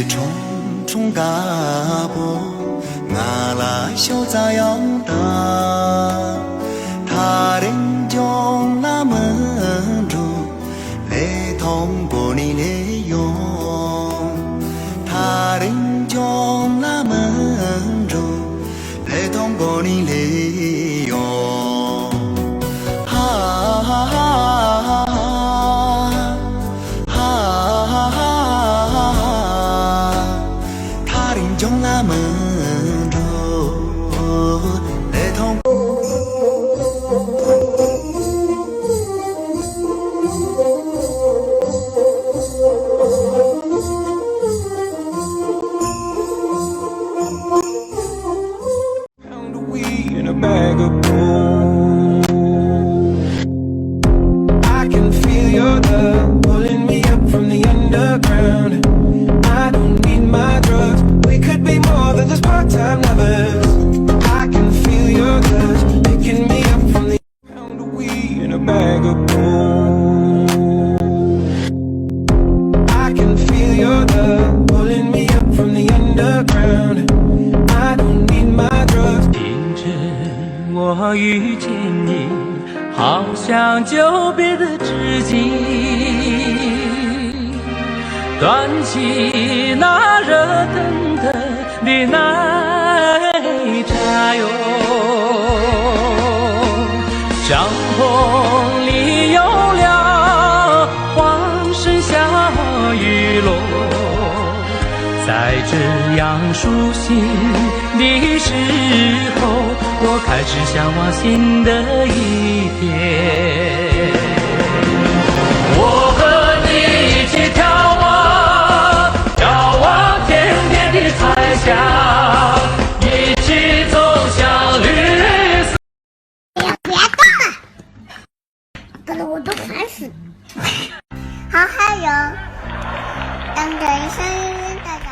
重重嘎波，我来小咋样的？他人将那门住，来通过你来用。他人将那门住，来通过你来用。哈哈哈哈哈哈，他人将那门住，来通。In a bag of gold, I can feel your love pulling me up from the underground. I don't need my drugs. We could be more than just part-time lovers. I can feel your touch picking me up from the pound of weed in a bag of gold. I can feel your love pulling me up from the underground. I don't need my drugs. 我遇见你，好像久别的知己，端起那热腾腾的奶茶哟，帐篷里有了欢声笑语落，在这样舒心的时候，我开始向往新的一天。我和你一起眺望甜甜的彩霞，一起走向绿色。不要动了，搞得我都烦死了。好嗨哟！当着一声大家。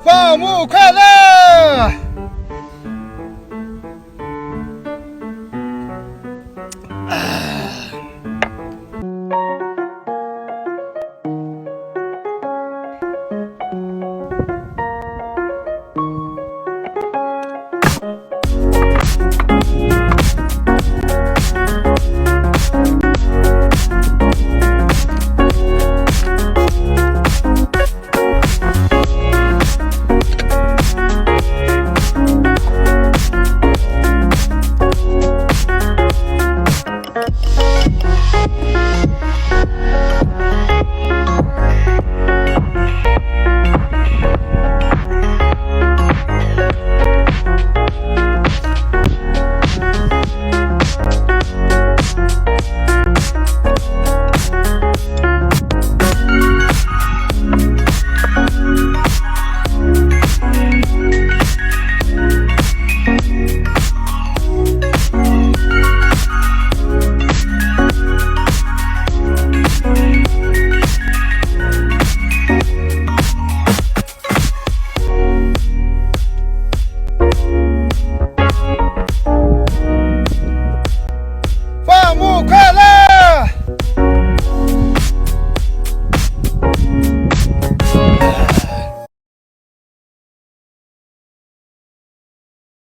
放牧快乐！